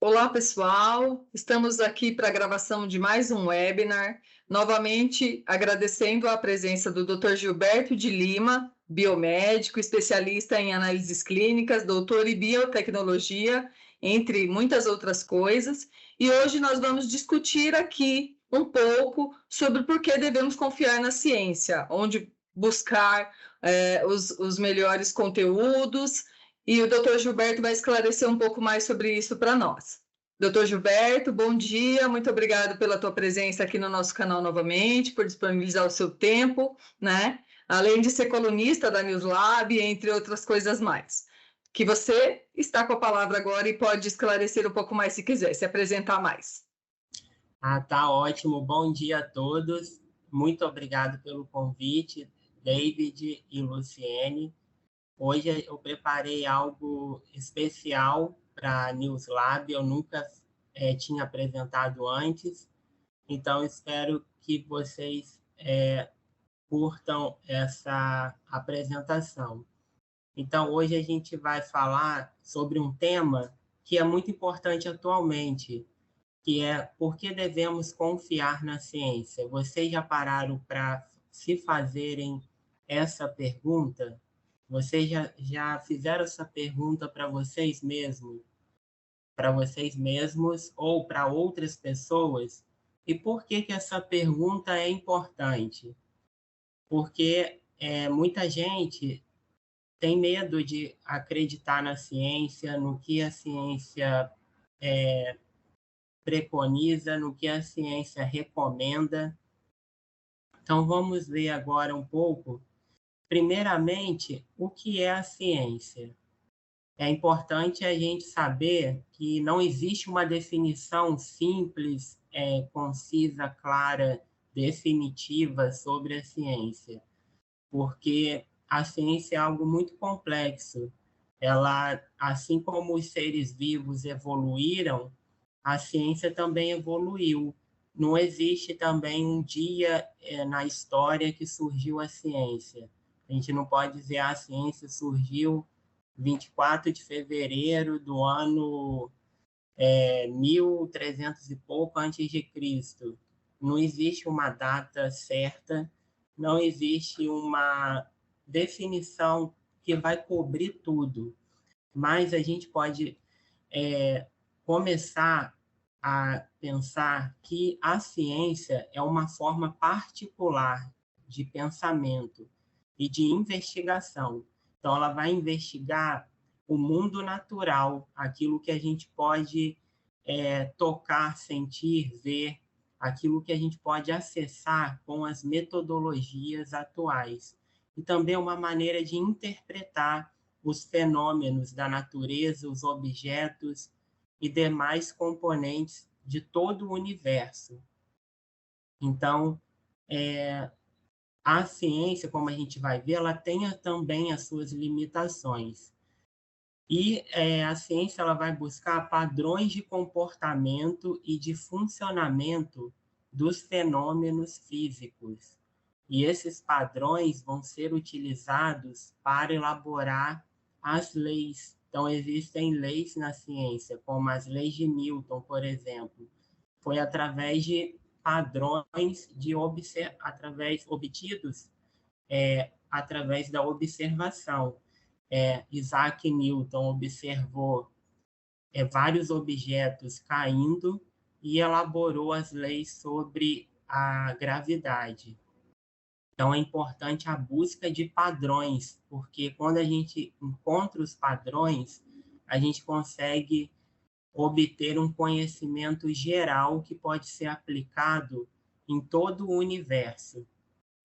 Olá, pessoal. Estamos aqui para a gravação de mais um webinar. Novamente, agradecendo a presença do Dr. Gilberto de Lima, biomédico, especialista em análises clínicas, doutor em biotecnologia, entre muitas outras coisas. E hoje nós vamos discutir aqui um pouco sobre por que devemos confiar na ciência, onde buscar os melhores conteúdos. E o Dr. Gilberto vai esclarecer um pouco mais sobre isso para nós. Dr. Gilberto, bom dia, muito obrigado pela tua presença aqui no nosso canal novamente, por disponibilizar o seu tempo, né? Além de ser colunista da NewsLab, entre outras coisas mais. Que você está com a palavra agora e pode esclarecer um pouco mais se quiser, se apresentar mais. Tá ótimo. Bom dia a todos. Muito obrigado pelo convite, David e Luciene. Hoje eu preparei algo especial para a NewsLab. Eu nunca tinha apresentado antes, então espero que vocês curtam essa apresentação. Então, hoje a gente vai falar sobre um tema que é muito importante atualmente, que é por que devemos confiar na ciência. Vocês já pararam para se fazerem essa pergunta? Vocês já fizeram essa pergunta para vocês mesmos ou para outras pessoas? E por que essa pergunta é importante? Porque muita gente tem medo de acreditar na ciência, no que a ciência preconiza, no que a ciência recomenda. Então, vamos ver agora um pouco, primeiramente, o que é a ciência. É importante a gente saber que não existe uma definição simples, concisa, clara, definitiva sobre a ciência, porque a ciência é algo muito complexo. Ela, assim como os seres vivos evoluíram, a ciência também evoluiu. Não existe também um dia na história que surgiu a ciência. A gente não pode dizer a ciência surgiu 24 de fevereiro do ano 1300 e pouco antes de Cristo. Não existe uma data certa, não existe uma definição que vai cobrir tudo. Mas a gente pode começar a pensar que a ciência é uma forma particular de pensamento e de investigação. Então, ela vai investigar o mundo natural, aquilo que a gente pode tocar, sentir, ver, aquilo que a gente pode acessar com as metodologias atuais. E também uma maneira de interpretar os fenômenos da natureza, os objetos e demais componentes de todo o universo. Então, a ciência, como a gente vai ver, ela tem também as suas limitações. E a ciência ela vai buscar padrões de comportamento e de funcionamento dos fenômenos físicos. E esses padrões vão ser utilizados para elaborar as leis. Então, existem leis na ciência, como as leis de Newton, por exemplo. Foi através de padrões obtidos através da observação. Isaac Newton observou vários objetos caindo e elaborou as leis sobre a gravidade. Então, é importante a busca de padrões, porque quando a gente encontra os padrões, a gente consegue obter um conhecimento geral que pode ser aplicado em todo o universo,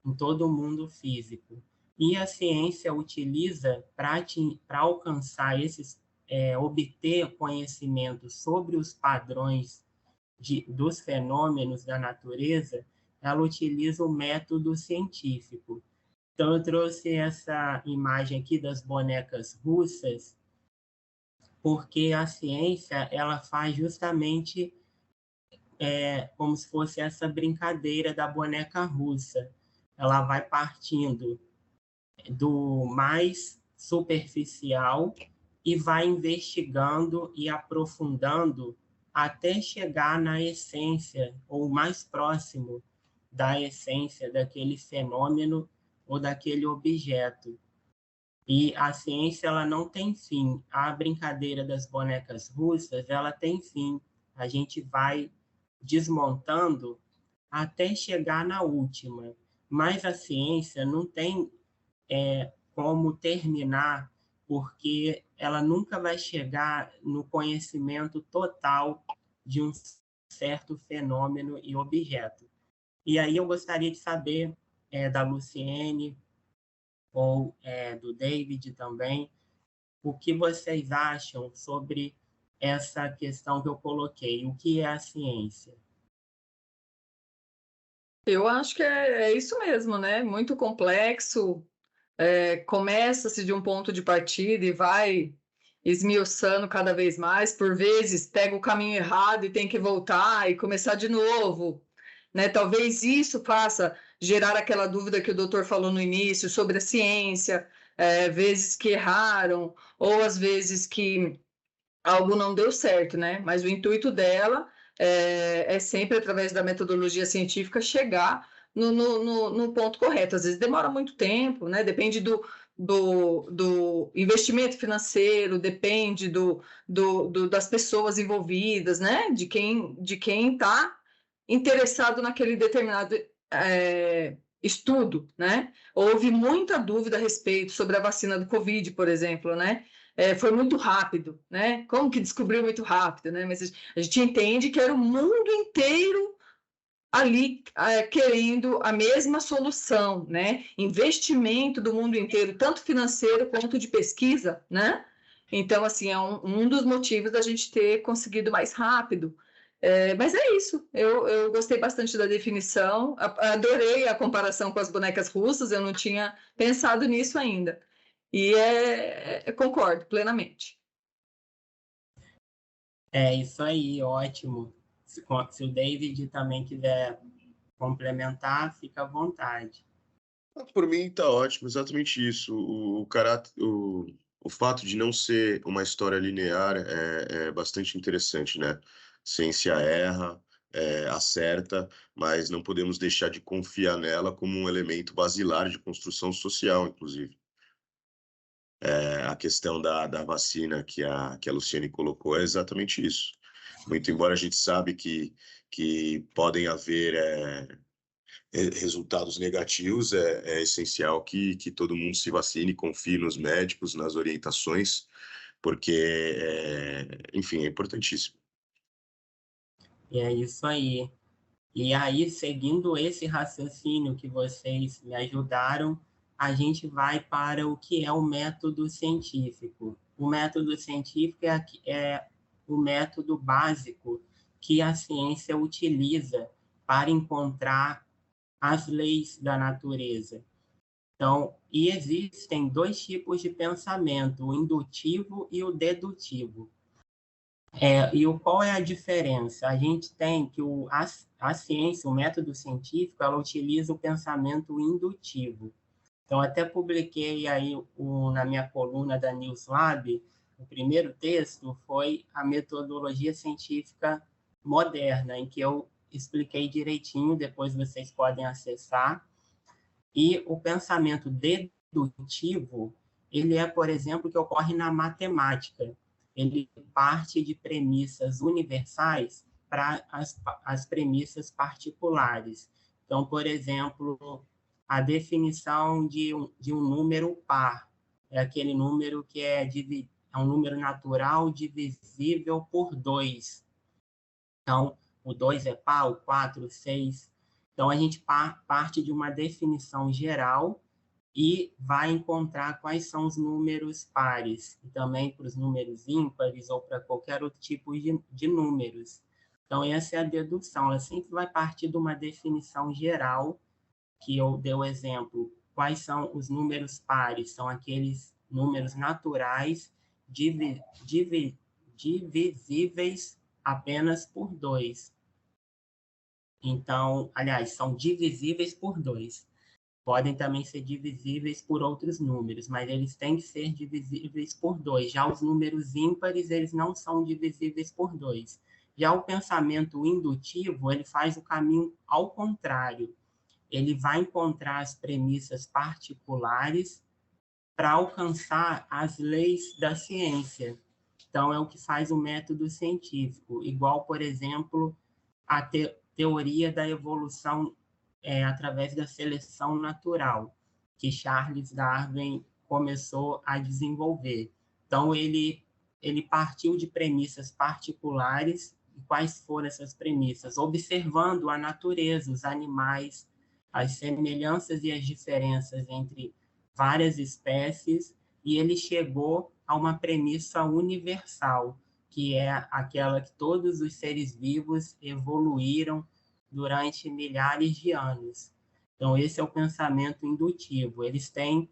em todo o mundo físico. E a ciência utiliza para alcançar obter conhecimento sobre os padrões dos fenômenos da natureza, ela utiliza o método científico. Então, eu trouxe essa imagem aqui das bonecas russas, porque a ciência ela faz justamente como se fosse essa brincadeira da boneca russa. Ela vai partindo do mais superficial e vai investigando e aprofundando até chegar na essência, ou mais próximo da essência daquele fenômeno ou daquele objeto. E a ciência, ela não tem fim. A brincadeira das bonecas russas, ela tem fim. A gente vai desmontando até chegar na última. Mas a ciência não tem como terminar, porque ela nunca vai chegar no conhecimento total de um certo fenômeno e objeto. E aí eu gostaria de saber da Luciene ou do David também, o que vocês acham sobre essa questão que eu coloquei, o que é a ciência? Eu acho que é isso mesmo, né? Muito complexo. Começa-se de um ponto de partida e vai esmiuçando cada vez mais. Por vezes pega o caminho errado e tem que voltar e começar de novo, né? Talvez isso faça gerar aquela dúvida que o doutor falou no início sobre a ciência, vezes que erraram, ou às vezes que algo não deu certo, né? Mas o intuito dela é sempre, através da metodologia científica, chegar no ponto correto. Às vezes demora muito tempo, né? Depende do investimento financeiro, depende das pessoas envolvidas, né? De quem está interessado naquele determinado estudo, né? Houve muita dúvida a respeito sobre a vacina do Covid, por exemplo, né? Foi muito rápido, né? Como que descobriu muito rápido, né? Mas a gente entende que era o mundo inteiro ali querendo a mesma solução, né? Investimento do mundo inteiro, tanto financeiro quanto de pesquisa, né? Então, assim, é um dos motivos da gente ter conseguido mais rápido. Mas é isso, eu gostei bastante da definição, adorei a comparação com as bonecas russas, eu não tinha pensado nisso ainda. E concordo plenamente. É isso aí, ótimo. Se o David também quiser complementar, fica à vontade. Por mim está ótimo, exatamente isso. O fato de não ser uma história linear é bastante interessante, né? Ciência erra, acerta, mas não podemos deixar de confiar nela como um elemento basilar de construção social, inclusive. A questão da vacina que a Luciane colocou é exatamente isso. Muito embora a gente sabe que podem haver resultados negativos, é essencial que todo mundo se vacine, confie nos médicos, nas orientações, porque, enfim, é importantíssimo. E é isso aí. E aí, seguindo esse raciocínio que vocês me ajudaram, a gente vai para o que é o método científico. O método científico é o método básico que a ciência utiliza para encontrar as leis da natureza. Então, e existem dois tipos de pensamento, o indutivo e o dedutivo. Qual é a diferença? A gente tem que a ciência, o método científico, ela utiliza o pensamento indutivo. Então, até publiquei aí na minha coluna da NewsLab, o primeiro texto foi a metodologia científica moderna, em que eu expliquei direitinho, depois vocês podem acessar. E o pensamento dedutivo, ele por exemplo, que ocorre na matemática. Ele parte de premissas universais para as premissas particulares. Então, por exemplo, a definição de um número par é aquele número que é um número natural divisível por 2. Então, o 2 é par, o 4, o 6. Então, a gente parte de uma definição geral e vai encontrar quais são os números pares, e também para os números ímpares ou para qualquer outro tipo de números. Então, essa é a dedução. Ela sempre vai partir de uma definição geral, que eu dei o exemplo. Quais são os números pares? São aqueles números naturais divisíveis apenas por 2. Então, aliás, são divisíveis por 2. Podem também ser divisíveis por outros números, mas eles têm que ser divisíveis por 2. Já os números ímpares, eles não são divisíveis por 2. Já o pensamento indutivo, ele faz o caminho ao contrário. Ele vai encontrar as premissas particulares para alcançar as leis da ciência. Então, é o que faz o método científico, igual, por exemplo, a teoria da evolução através da seleção natural, que Charles Darwin começou a desenvolver. Então, ele partiu de premissas particulares. E quais foram essas premissas? Observando a natureza, os animais, as semelhanças e as diferenças entre várias espécies, e ele chegou a uma premissa universal, que é aquela que todos os seres vivos evoluíram durante milhares de anos. Então, esse é o pensamento indutivo. Eles têm,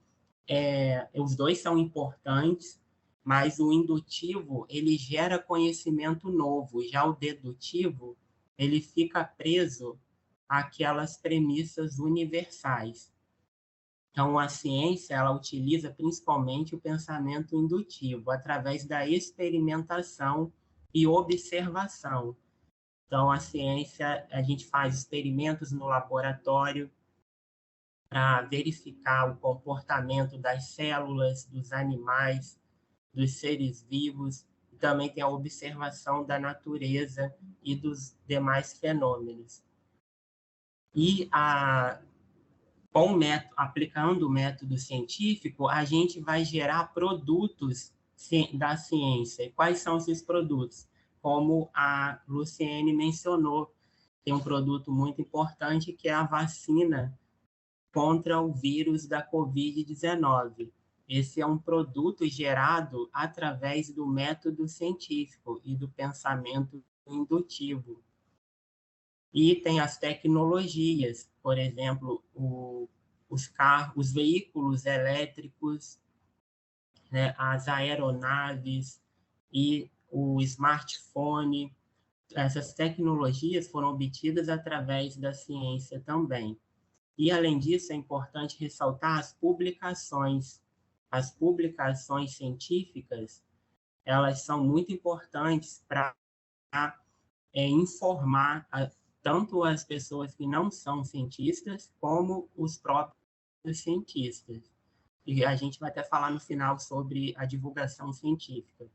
os dois são importantes, mas o indutivo, ele gera conhecimento novo. Já o dedutivo, ele fica preso àquelas premissas universais. Então, a ciência, ela utiliza principalmente o pensamento indutivo, através da experimentação e observação. Então, a ciência, a gente faz experimentos no laboratório para verificar o comportamento das células, dos animais, dos seres vivos, e também tem a observação da natureza e dos demais fenômenos. E aplicando o método científico, a gente vai gerar produtos da ciência. E quais são esses produtos? Como a Luciene mencionou, tem um produto muito importante que é a vacina contra o vírus da Covid-19. Esse é um produto gerado através do método científico e do pensamento indutivo. E tem as tecnologias, por exemplo, os veículos elétricos, né, as aeronaves e o smartphone. Essas tecnologias foram obtidas através da ciência também. E, além disso, é importante ressaltar as publicações. As publicações científicas, elas são muito importantes para informar tanto as pessoas que não são cientistas, como os próprios cientistas. E a gente vai até falar no final sobre a divulgação científica.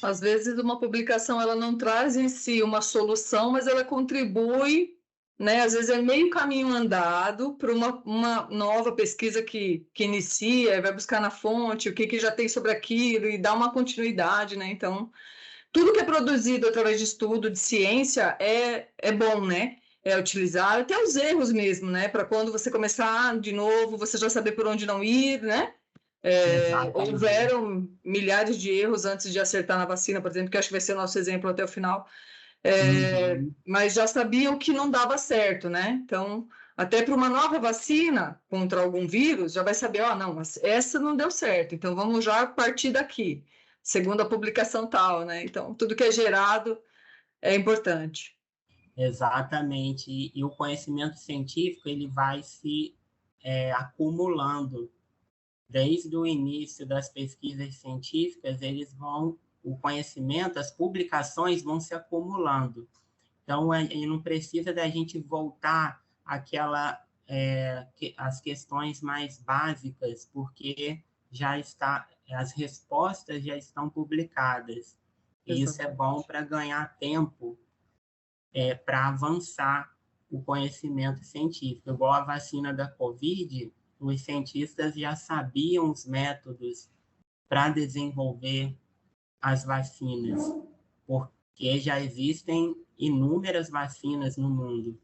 Às vezes, uma publicação ela não traz em si uma solução, mas ela contribui, né? Às vezes é meio caminho andado para uma nova pesquisa que inicia, vai buscar na fonte o que já tem sobre aquilo e dá uma continuidade, né? Então, tudo que é produzido através de estudo, de ciência, é bom, né? É utilizar até os erros mesmo, né? Para quando você começar de novo, você já saber por onde não ir, né? Houveram milhares de erros antes de acertar na vacina, por exemplo, que acho que vai ser o nosso exemplo até o final. Mas já sabiam que não dava certo, né? Então, até para uma nova vacina contra algum vírus, já vai saber, não, essa não deu certo, então vamos já partir daqui, segundo a publicação tal, né? Então, tudo que é gerado é importante. Exatamente. E o conhecimento científico, ele vai se acumulando. Desde o início das pesquisas científicas, o conhecimento, as publicações vão se acumulando. Então, não precisa da gente voltar às questões mais básicas, porque as respostas já estão publicadas. E isso é bom para ganhar tempo, para avançar o conhecimento científico. Igual a vacina da Covid, os cientistas já sabiam os métodos para desenvolver as vacinas, porque já existem inúmeras vacinas no mundo.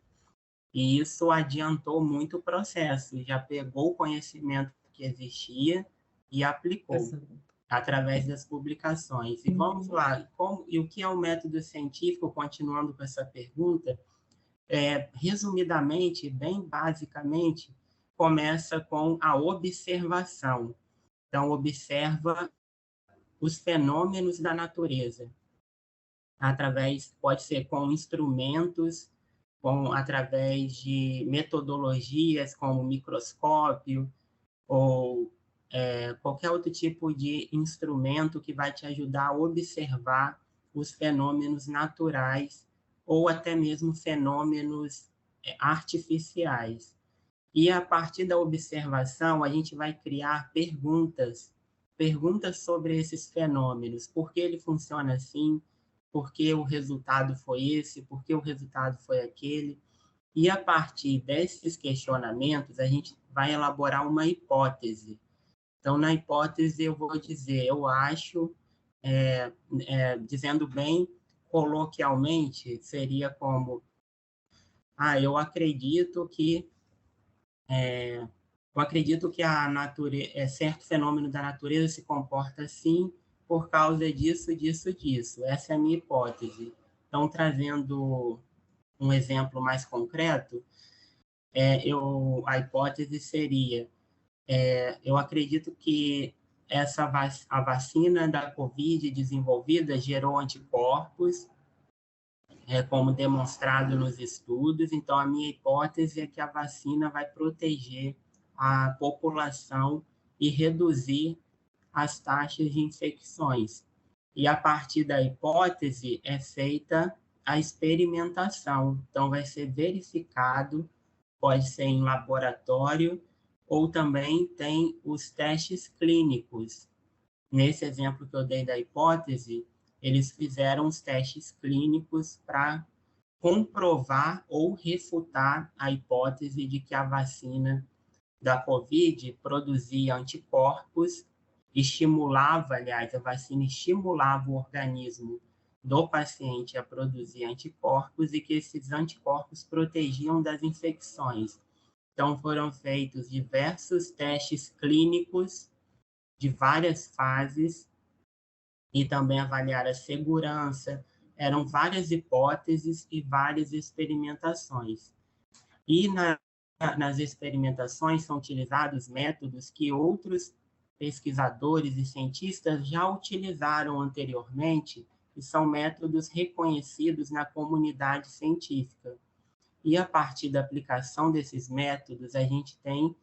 E isso adiantou muito o processo, já pegou o conhecimento que existia e aplicou através das publicações. E vamos lá, e o que é o método científico? Continuando com essa pergunta, resumidamente, bem basicamente, começa com a observação. Então, observa os fenômenos da natureza, pode ser com instrumentos, através de metodologias como microscópio, ou qualquer outro tipo de instrumento que vai te ajudar a observar os fenômenos naturais ou até mesmo fenômenos artificiais. E a partir da observação, a gente vai criar perguntas sobre esses fenômenos. Por que ele funciona assim? Por que o resultado foi esse? Por que o resultado foi aquele? E a partir desses questionamentos, a gente vai elaborar uma hipótese. Então, na hipótese, eu vou dizer, eu acho, dizendo bem coloquialmente, seria como, eu acredito que a natureza, certo fenômeno da natureza se comporta assim por causa disso, disso, disso. Essa é a minha hipótese. Então, trazendo um exemplo mais concreto, a hipótese seria, eu acredito que a vacina da Covid desenvolvida gerou anticorpos, como demonstrado nos estudos. Então, a minha hipótese é que a vacina vai proteger a população e reduzir as taxas de infecções. E a partir da hipótese é feita a experimentação. Então, vai ser verificado, pode ser em laboratório, ou também tem os testes clínicos. Nesse exemplo que eu dei da hipótese, eles fizeram os testes clínicos para comprovar ou refutar a hipótese de que a vacina da Covid produzia anticorpos, a vacina estimulava o organismo do paciente a produzir anticorpos e que esses anticorpos protegiam das infecções. Então, foram feitos diversos testes clínicos de várias fases e também avaliar a segurança. Eram várias hipóteses e várias experimentações. E nas experimentações são utilizados métodos que outros pesquisadores e cientistas já utilizaram anteriormente e são métodos reconhecidos na comunidade científica. E a partir da aplicação desses métodos, a gente tem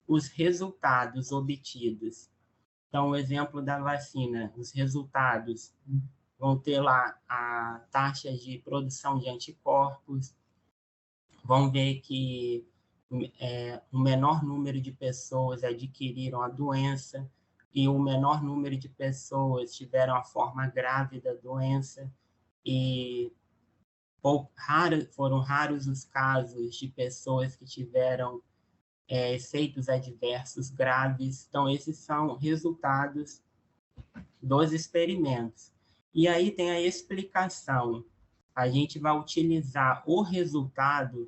os resultados obtidos. Então, o exemplo da vacina, os resultados vão ter lá a taxa de produção de anticorpos, vão ver que o menor número de pessoas adquiriram a doença e o menor número de pessoas tiveram a forma grave da doença e foram raros os casos de pessoas que tiveram efeitos adversos graves. Então, esses são resultados dos experimentos. E aí tem a explicação. A gente vai utilizar os resultados,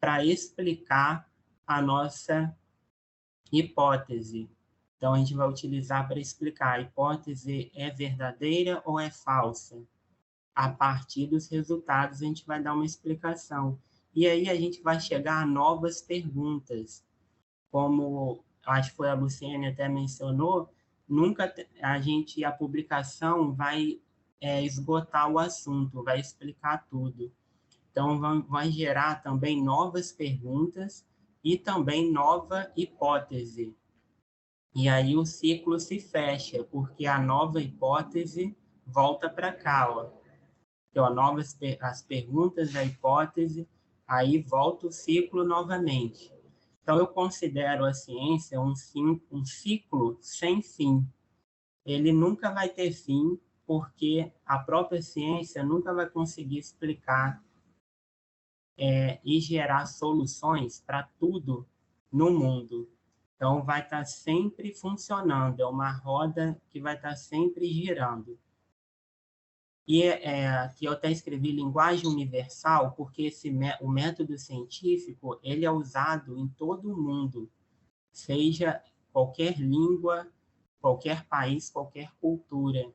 para explicar a nossa hipótese. Então, a gente vai utilizar para explicar a hipótese é verdadeira ou é falsa. A partir dos resultados, a gente vai dar uma explicação. E aí a gente vai chegar a novas perguntas. Como acho que foi a Luciene até mencionou, a publicação vai esgotar o assunto, vai explicar tudo. Então, vai gerar também novas perguntas e também nova hipótese. E aí o ciclo se fecha, porque a nova hipótese volta para cá, ó. Então, as perguntas da hipótese, aí volta o ciclo novamente. Então, eu considero a ciência um ciclo sem fim. Ele nunca vai ter fim, porque a própria ciência nunca vai conseguir explicar e gerar soluções para tudo no mundo. Então, vai estar sempre funcionando, é uma roda que vai estar sempre girando. E aqui eu até escrevi linguagem universal, porque o método científico ele é usado em todo o mundo, seja qualquer língua, qualquer país, qualquer cultura.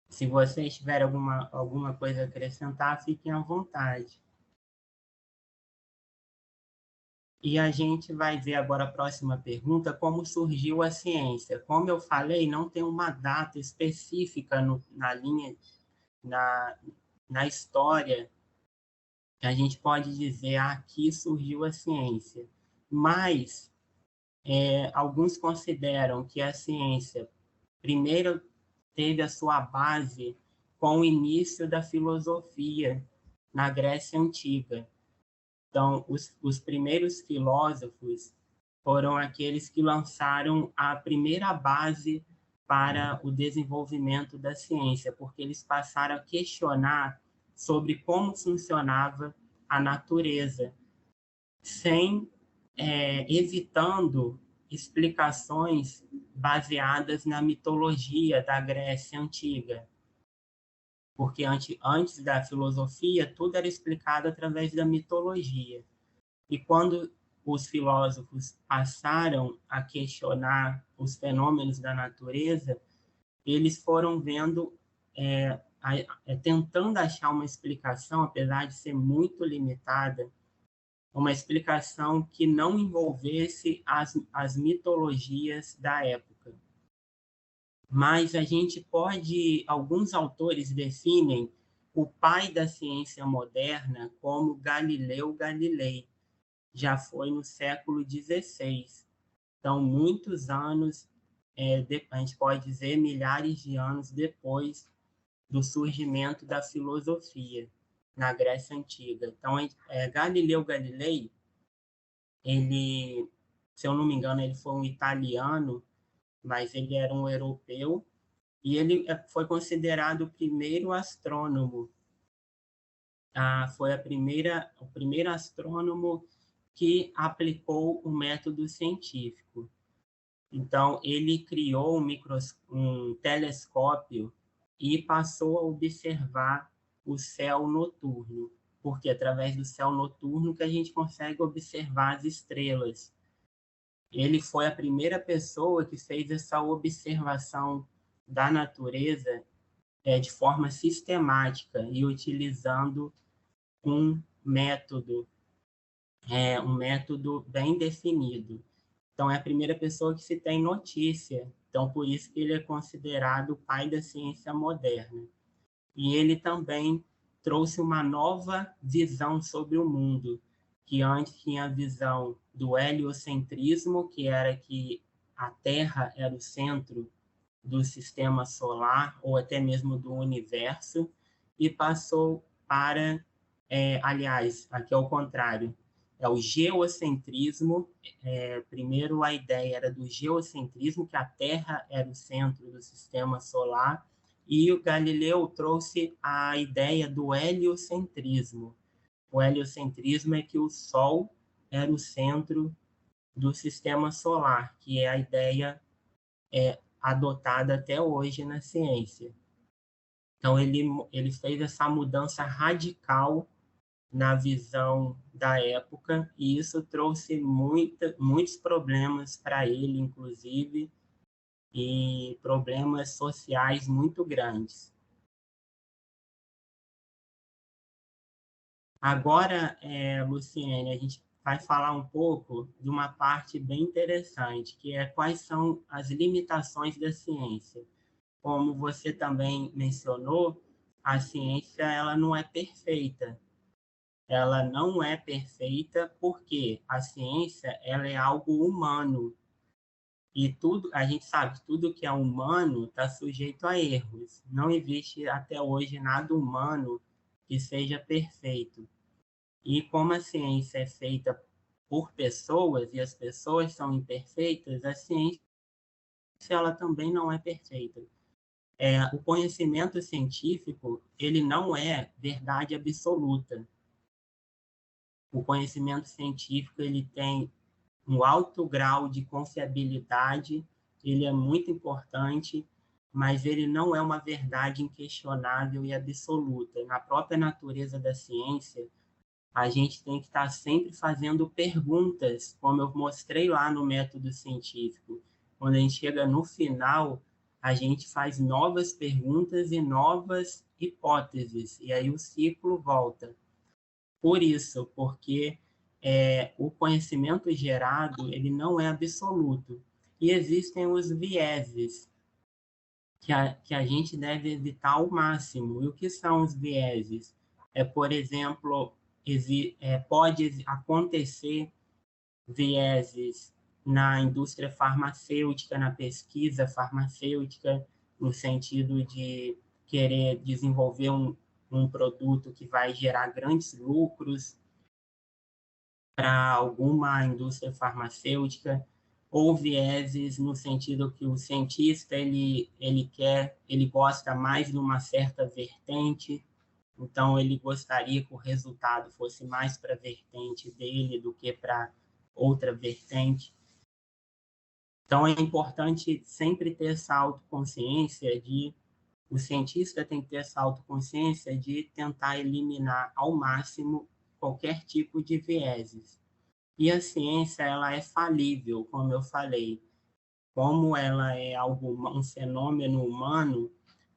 Se vocês tiverem alguma coisa a acrescentar, fiquem à vontade. E a gente vai ver agora a próxima pergunta, como surgiu a ciência. Como eu falei, não tem uma data específica na história que a gente pode dizer aqui surgiu a ciência. Mas alguns consideram que a ciência primeiro teve a sua base com o início da filosofia na Grécia Antiga. Então, os primeiros filósofos foram aqueles que lançaram a primeira base para o desenvolvimento da ciência, porque eles passaram a questionar sobre como funcionava a natureza, evitando explicações baseadas na mitologia da Grécia Antiga. Porque antes da filosofia, tudo era explicado através da mitologia. E quando os filósofos passaram a questionar os fenômenos da natureza, eles foram vendo, tentando achar uma explicação, apesar de ser muito limitada, uma explicação que não envolvesse as mitologias da época. Mas a gente pode, alguns autores definem o pai da ciência moderna como Galileu Galilei. Já foi no século XVI. Então, muitos anos, a gente pode dizer milhares de anos depois do surgimento da filosofia na Grécia Antiga. Então, Galileu Galilei, ele, se eu não me engano, ele foi um italiano, mas ele era um europeu, e ele foi considerado o primeiro astrônomo. Foi o primeiro astrônomo que aplicou o método científico. Então, ele criou um telescópio e passou a observar o céu noturno, porque é através do céu noturno que a gente consegue observar as estrelas. Ele foi a primeira pessoa que fez essa observação da natureza de forma sistemática e utilizando um método bem definido. Então, é a primeira pessoa que se tem notícia. Então, por isso que ele é considerado o pai da ciência moderna. E ele também trouxe uma nova visão sobre o mundo, que antes tinha a visão do heliocentrismo, que era que a Terra era o centro do sistema solar, ou até mesmo do universo, e passou para, aliás, aqui é o contrário, é o geocentrismo. Primeiro a ideia era do geocentrismo, que a Terra era o centro do sistema solar, e o Galileu trouxe a ideia do heliocentrismo. O heliocentrismo é que o Sol era o centro do sistema solar, que é a ideia adotada até hoje na ciência. Então, ele fez essa mudança radical na visão da época, e isso trouxe muitos problemas para ele, inclusive, e problemas sociais muito grandes. Agora, Luciene, a gente vai falar um pouco de uma parte bem interessante, que é quais são as limitações da ciência. Como você também mencionou, a ciência ela não é perfeita. Ela não é perfeita porque a ciência ela é algo humano. E tudo, a gente sabe que tudo que é humano está sujeito a erros. Não existe até hoje nada humano que seja perfeito. E como a ciência é feita por pessoas e as pessoas são imperfeitas, a ciência ela também não é perfeita. O conhecimento científico ele não é verdade absoluta. O conhecimento científico ele tem um alto grau de confiabilidade, ele é muito importante, mas ele não é uma verdade inquestionável e absoluta. Na própria natureza da ciência, a gente tem que estar sempre fazendo perguntas, como eu mostrei lá no método científico. Quando a gente chega no final, a gente faz novas perguntas e novas hipóteses, e aí o ciclo volta. Por isso, porque o conhecimento gerado ele não é absoluto. E existem os vieses, que a gente deve evitar ao máximo. E o que são os vieses? Por exemplo, pode acontecer vieses na indústria farmacêutica, na pesquisa farmacêutica, no sentido de querer desenvolver um produto que vai gerar grandes lucros para alguma indústria farmacêutica, ou vieses no sentido que o cientista ele gosta mais de uma certa vertente, então ele gostaria que o resultado fosse mais para a vertente dele do que para outra vertente. Então é importante sempre ter essa autoconsciência o cientista tem que ter essa autoconsciência de tentar eliminar ao máximo qualquer tipo de vieses. E a ciência, ela é falível, como eu falei. Como ela é um fenômeno humano,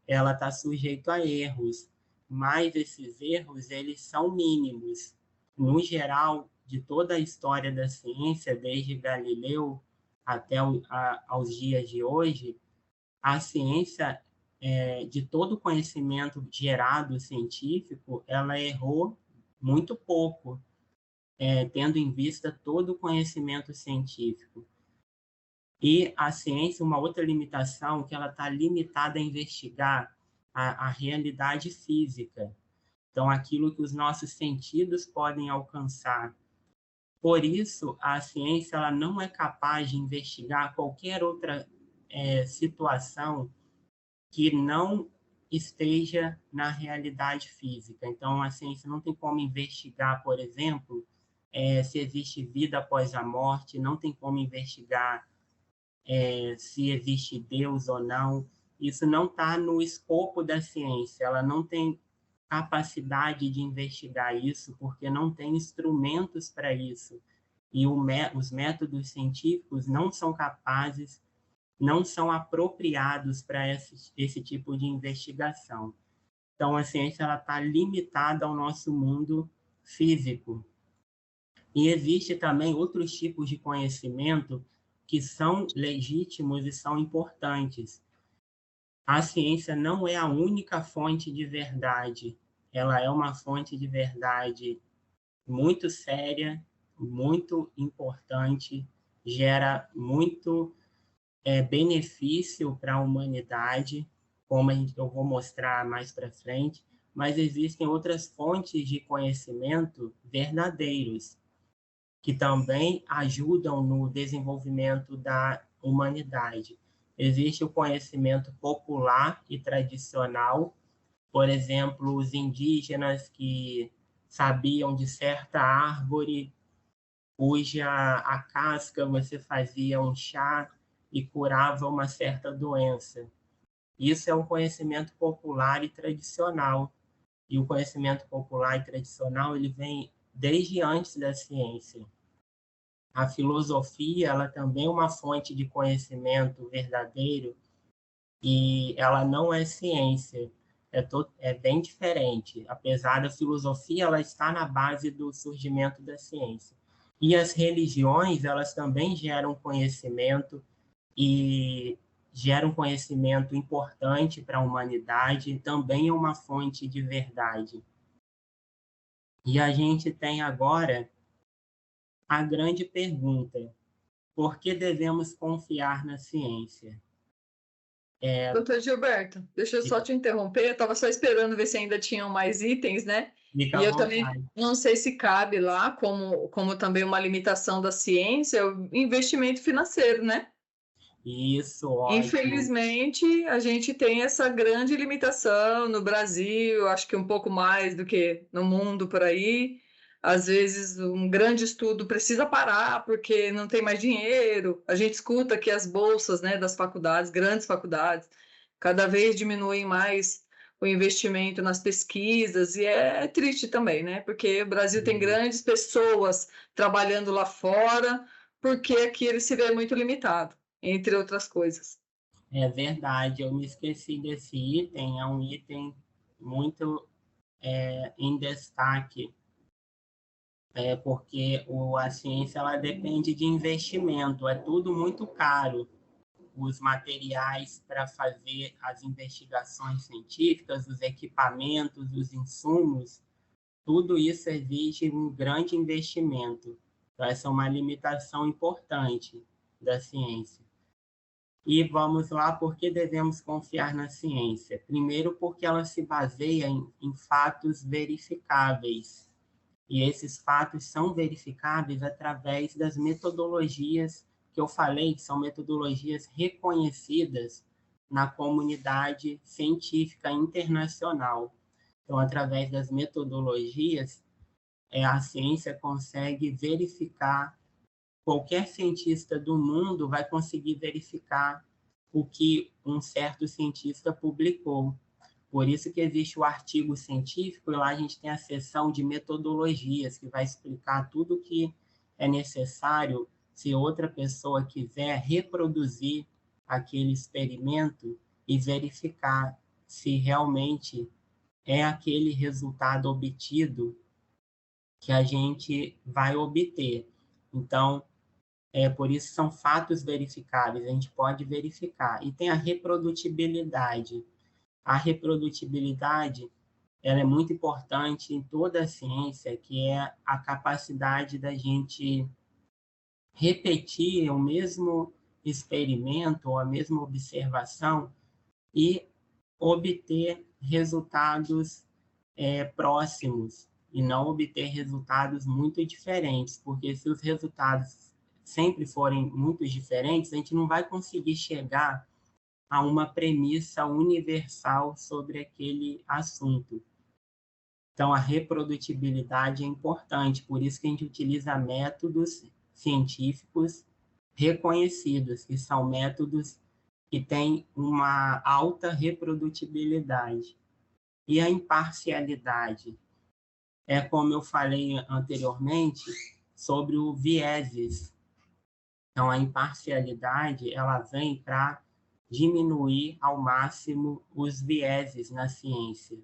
ela está sujeita a erros, mas esses erros, eles são mínimos. No geral, de toda a história da ciência, desde Galileu até aos dias de hoje, a ciência, de todo o conhecimento gerado científico, ela errou muito pouco, tendo em vista todo o conhecimento científico. E a ciência, uma outra limitação, que ela está limitada a investigar a realidade física. Então, aquilo que os nossos sentidos podem alcançar. Por isso, a ciência ela não é capaz de investigar qualquer outra situação que não esteja na realidade física. Então, a ciência não tem como investigar, por exemplo, se existe vida após a morte, não tem como investigar se existe Deus ou não. Isso não está no escopo da ciência, ela não tem capacidade de investigar isso, porque não tem instrumentos para isso. E os métodos científicos não são capazes, não são apropriados para esse tipo de investigação. Então, a ciência está limitada ao nosso mundo físico. E existe também outros tipos de conhecimento que são legítimos e são importantes. A ciência não é a única fonte de verdade. Ela é uma fonte de verdade muito séria, muito importante, gera muito benefício para a humanidade, como eu vou mostrar mais para frente, mas existem outras fontes de conhecimento verdadeiros, que também ajudam no desenvolvimento da humanidade. Existe o conhecimento popular e tradicional, por exemplo, os indígenas que sabiam de certa árvore cuja a casca você fazia um chá e curava uma certa doença. Isso é um conhecimento popular e tradicional. E o conhecimento popular e tradicional ele vem desde antes da ciência. A filosofia ela também é uma fonte de conhecimento verdadeiro e ela não é ciência. É bem diferente. Apesar da filosofia, ela está na base do surgimento da ciência. E as religiões, elas também geram conhecimento e geram conhecimento importante para a humanidade, também é uma fonte de verdade. E a gente tem agora a grande pergunta: por que devemos confiar na ciência? Doutor Gilberto, deixa eu só te interromper, eu estava só esperando ver se ainda tinham mais itens, né? Fica E à eu também vontade. não sei se cabe lá, como também uma limitação da ciência, o investimento financeiro, né? Isso, ótimo. Infelizmente, a gente tem essa grande limitação no Brasil, acho que um pouco mais do que no mundo por aí. Às vezes, um grande estudo precisa parar porque não tem mais dinheiro. A gente escuta que as bolsas, né, das faculdades, grandes faculdades, cada vez diminuem mais o investimento nas pesquisas, e é triste também, né? Porque o Brasil tem grandes pessoas trabalhando lá fora, porque aqui ele se vê muito limitado, entre outras coisas. É verdade, eu me esqueci desse item, é um item muito em destaque, porque a ciência ela depende de investimento, é tudo muito caro. Os materiais para fazer as investigações científicas, os equipamentos, os insumos, tudo isso exige um grande investimento. Então, essa é uma limitação importante. da ciência. E vamos lá, por que devemos confiar na ciência? Primeiro, porque ela se baseia em fatos verificáveis. E esses fatos são verificáveis através das metodologias que eu falei, que são metodologias reconhecidas na comunidade científica internacional. Então, através das metodologias, a ciência consegue verificar, qualquer cientista do mundo vai conseguir verificar o que um certo cientista publicou. Por isso que existe o artigo científico, e lá a gente tem a seção de metodologias, que vai explicar tudo o que é necessário se outra pessoa quiser reproduzir aquele experimento e verificar se realmente é aquele resultado obtido que a gente vai obter. Então, por isso são fatos verificáveis, a gente pode verificar. E tem a reprodutibilidade. A reprodutibilidade, ela é muito importante em toda a ciência, que é a capacidade da gente repetir o mesmo experimento ou a mesma observação e obter resultados próximos, e não obter resultados muito diferentes, porque se os resultados sempre forem muito diferentes, a gente não vai conseguir chegar a uma premissa universal sobre aquele assunto. Então, a reprodutibilidade é importante, por isso que a gente utiliza métodos científicos reconhecidos, que são métodos que têm uma alta reprodutibilidade. E a imparcialidade é, como eu falei anteriormente, sobre o vieses. Então, a imparcialidade, ela vem para diminuir ao máximo os vieses na ciência.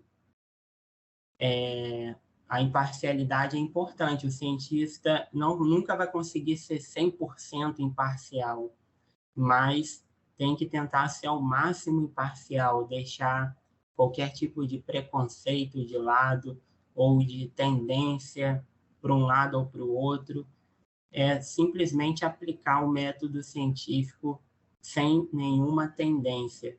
A imparcialidade é importante, o cientista nunca vai conseguir ser 100% imparcial, mas tem que tentar ser ao máximo imparcial, deixar qualquer tipo de preconceito de lado ou de tendência para um lado ou para o outro, simplesmente aplicar o método científico sem nenhuma tendência.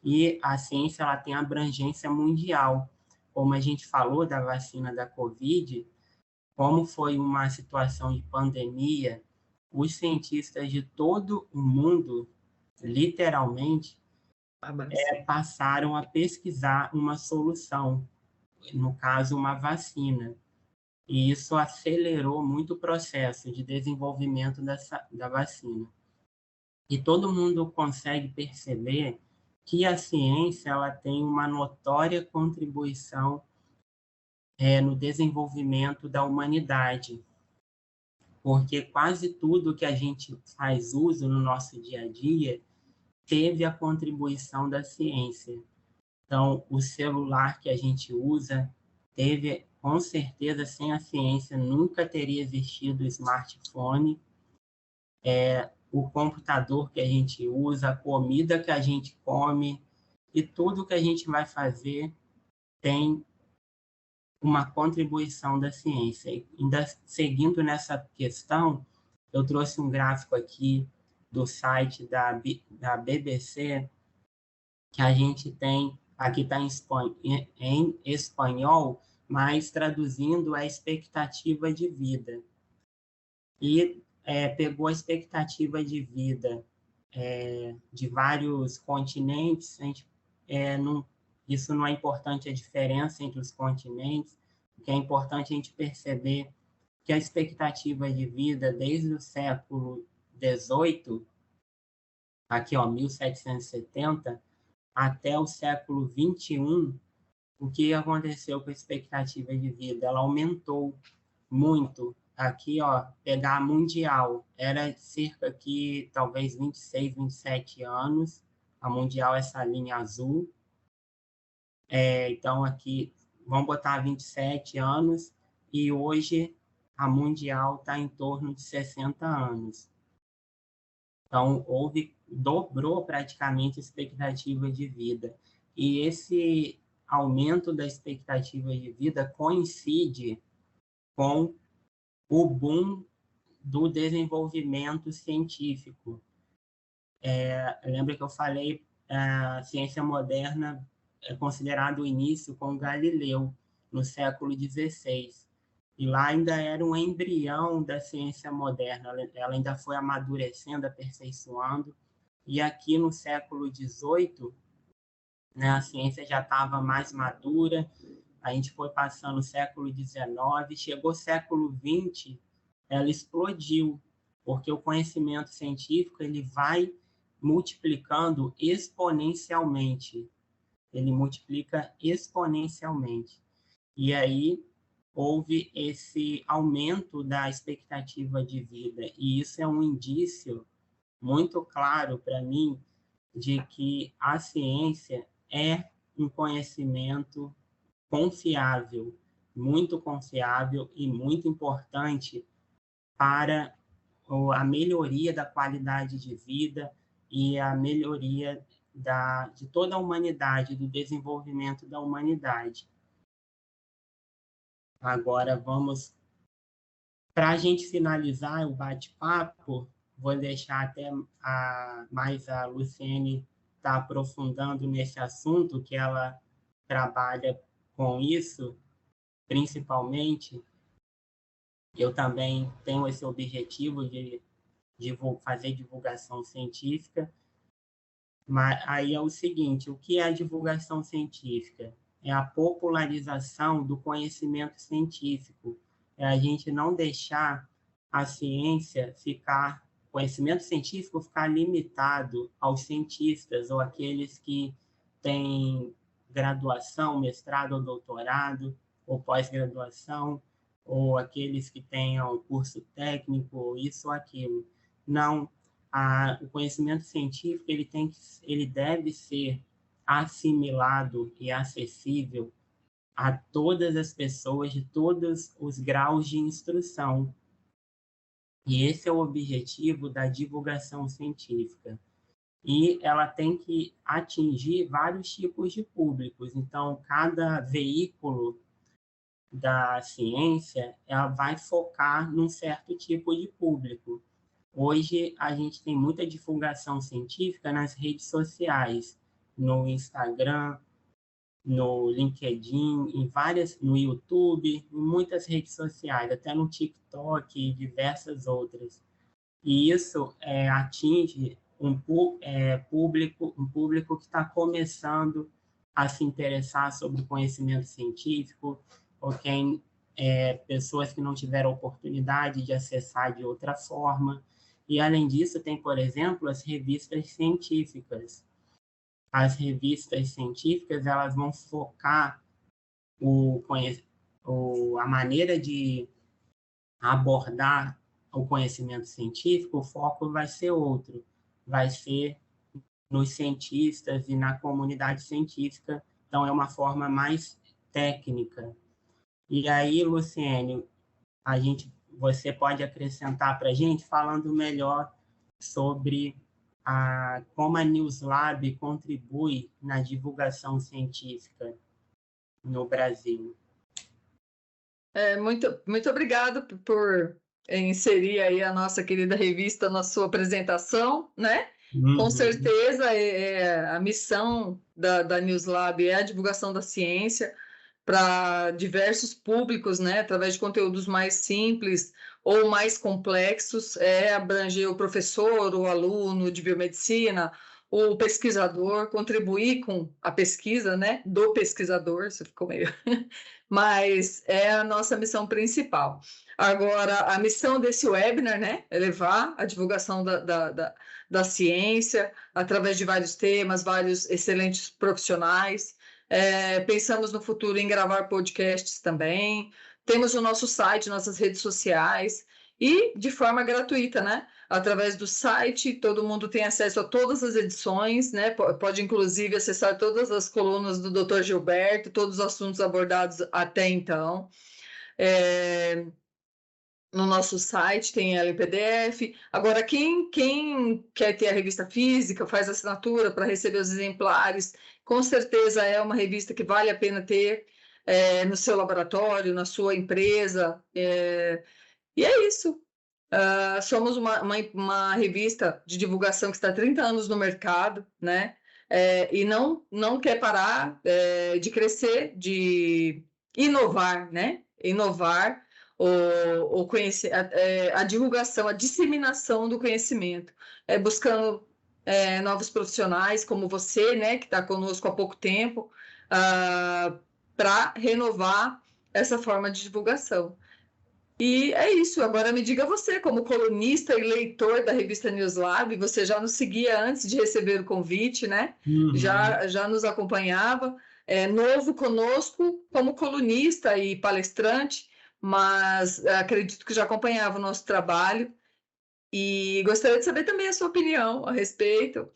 E a ciência ela tem abrangência mundial. Como a gente falou da vacina da Covid, como foi uma situação de pandemia, os cientistas de todo o mundo, literalmente, passaram a pesquisar uma solução, no caso, uma vacina. E isso acelerou muito o processo de desenvolvimento da vacina. E todo mundo consegue perceber que a ciência ela tem uma notória contribuição no desenvolvimento da humanidade, porque quase tudo que a gente faz uso no nosso dia a dia teve a contribuição da ciência. Então, o celular que a gente usa teve, com certeza, sem a ciência, nunca teria existido o smartphone, o computador que a gente usa, a comida que a gente come, e tudo que a gente vai fazer tem uma contribuição da ciência. E ainda seguindo nessa questão, eu trouxe um gráfico aqui do site da BBC, que a gente tem, aqui está em espanhol, mas traduzindo a expectativa de vida. E pegou a expectativa de vida de vários continentes. Isso não é importante a diferença entre os continentes, o que é importante a gente perceber que a expectativa de vida desde o século XVIII, aqui, 1770, até o século XXI, o que aconteceu com a expectativa de vida? Ela aumentou muito. Aqui, pegar a mundial, era cerca de talvez 26, 27 anos, a mundial, essa linha azul. Então, aqui, vamos botar 27 anos, e hoje a mundial está em torno de 60 anos. Então, dobrou praticamente a expectativa de vida. E esse aumento da expectativa de vida coincide com o boom do desenvolvimento científico. Lembra que eu falei, a ciência moderna é considerado o início com Galileu, no século XVI. E lá ainda era um embrião da ciência moderna, ela ainda foi amadurecendo, aperfeiçoando. E aqui no século XVIII, né, a ciência já estava mais madura, a gente foi passando o século XIX, chegou o século XX, ela explodiu, porque o conhecimento científico ele vai multiplicando exponencialmente. Ele multiplica exponencialmente. E aí houve esse aumento da expectativa de vida. E isso é um indício muito claro para mim de que a ciência é um conhecimento confiável, muito confiável e muito importante para a melhoria da qualidade de vida e a melhoria de toda a humanidade, do desenvolvimento da humanidade. Agora, para a gente finalizar o bate-papo, vou deixar até mais a Luciene estar aprofundando nesse assunto, que ela trabalha com isso, principalmente. Eu também tenho esse objetivo de fazer divulgação científica. Mas aí é o seguinte, o que é a divulgação científica? É a popularização do conhecimento científico. É a gente não deixar a ciência o conhecimento científico ficar limitado aos cientistas ou aqueles que têm graduação, mestrado ou doutorado, ou pós-graduação, ou aqueles que tenham curso técnico, ou isso ou aquilo. Não, o conhecimento científico ele deve ser assimilado e acessível a todas as pessoas de todos os graus de instrução. E esse é o objetivo da divulgação científica. E ela tem que atingir vários tipos de públicos. Então, cada veículo da ciência ela vai focar num certo tipo de público. Hoje, a gente tem muita divulgação científica nas redes sociais, no Instagram, no LinkedIn, no YouTube, em muitas redes sociais, até no TikTok e diversas outras. E isso atinge um público que está começando a se interessar sobre o conhecimento científico, ou pessoas que não tiveram oportunidade de acessar de outra forma. E, além disso, tem, por exemplo, as revistas científicas. As revistas científicas elas vão focar a maneira de abordar o conhecimento científico, o foco vai ser outro. Vai ser nos cientistas e na comunidade científica. Então, é uma forma mais técnica. E aí, Luciene, você pode acrescentar para a gente, falando melhor sobre como a NewsLab contribui na divulgação científica no Brasil. Muito obrigada por inserir aí a nossa querida revista na sua apresentação, né? Uhum. Com certeza, a missão da NewsLab é a divulgação da ciência para diversos públicos, né? Através de conteúdos mais simples ou mais complexos, abranger o professor, o aluno de biomedicina, o pesquisador, contribuir com a pesquisa, né? Do pesquisador, você ficou meio... Mas é a nossa missão principal. Agora, a missão desse webinar, né? É levar a divulgação da ciência através de vários temas, vários excelentes profissionais. Pensamos no futuro em gravar podcasts também. Temos o nosso site, nossas redes sociais e de forma gratuita, né? Através do site, todo mundo tem acesso a todas as edições, né? Pode, inclusive, acessar todas as colunas do Dr. Gilberto, todos os assuntos abordados até então. No nosso site tem ela em PDF. Agora, quem quer ter a revista física, faz assinatura para receber os exemplares, com certeza é uma revista que vale a pena ter no seu laboratório, na sua empresa. E é isso. Somos uma revista de divulgação que está há 30 anos no mercado, né? E não quer parar de crescer, de inovar, né? Inovar o a divulgação, a disseminação do conhecimento, buscando novos profissionais como você, né? Que está conosco há pouco tempo, para renovar essa forma de divulgação. E é isso. Agora me diga você, como colunista e leitor da revista Newslab, você já nos seguia antes de receber o convite, né? Uhum. Já nos acompanhava, novo conosco como colunista e palestrante, mas acredito que já acompanhava o nosso trabalho. E gostaria de saber também a sua opinião a respeito.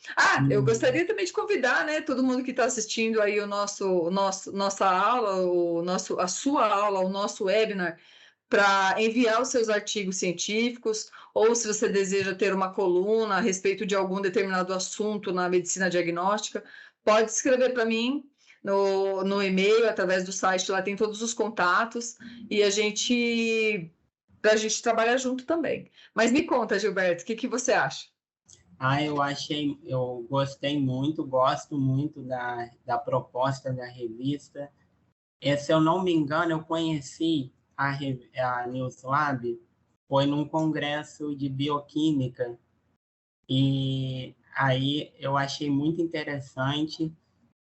Eu gostaria também de convidar, né, todo mundo que está assistindo aí nossa aula, a sua aula, o nosso webinar, para enviar os seus artigos científicos, ou se você deseja ter uma coluna a respeito de algum determinado assunto na medicina diagnóstica, pode escrever para mim no e-mail, através do site, lá tem todos os contatos, e para a gente trabalhar junto também. Mas me conta, Gilberto, o que você acha? Eu gostei muito, gosto muito da proposta da revista. Se eu não me engano, eu conheci a Newslab, foi num congresso de bioquímica, e aí eu achei muito interessante,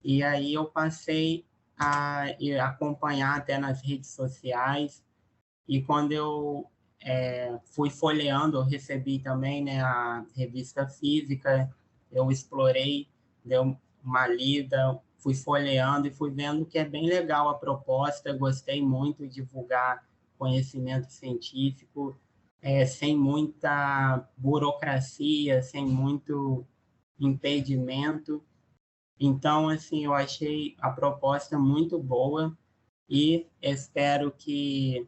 e aí eu passei a acompanhar até nas redes sociais, e quando eu fui folheando, eu recebi também, né, a revista física, eu explorei, dei uma lida, fui folheando e fui vendo que é bem legal a proposta, gostei muito de divulgar conhecimento científico, sem muita burocracia, sem muito impedimento. Então, assim, eu achei a proposta muito boa e espero que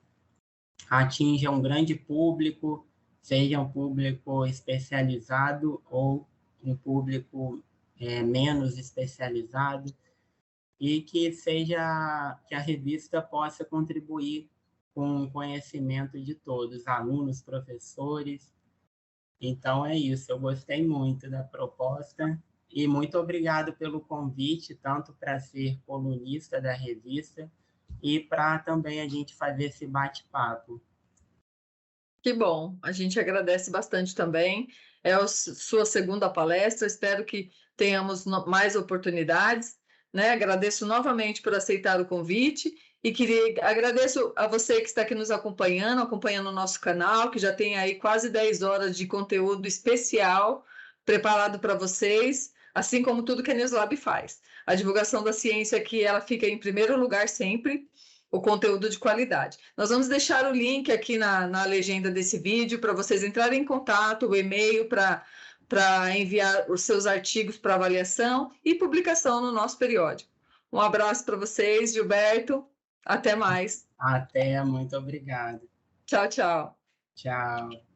atinja um grande público, seja um público especializado ou um público menos especializado, e que a revista possa contribuir com o conhecimento de todos, alunos, professores. Então é isso, eu gostei muito da proposta e muito obrigado pelo convite, tanto para ser colunista da revista e para também a gente fazer esse bate-papo. Que bom, a gente agradece bastante também. É a sua segunda palestra, espero que tenhamos mais oportunidades, né? Agradeço novamente por aceitar o convite e agradeço a você que está aqui nos acompanhando o nosso canal, que já tem aí quase 10 horas de conteúdo especial preparado para vocês, assim como tudo que a Newslab faz. A divulgação da ciência aqui, ela fica em primeiro lugar sempre, o conteúdo de qualidade. Nós vamos deixar o link aqui na legenda desse vídeo para vocês entrarem em contato, o e-mail para enviar os seus artigos para avaliação e publicação no nosso periódico. Um abraço para vocês, Gilberto. Até mais. Até, muito obrigado. Tchau, tchau. Tchau.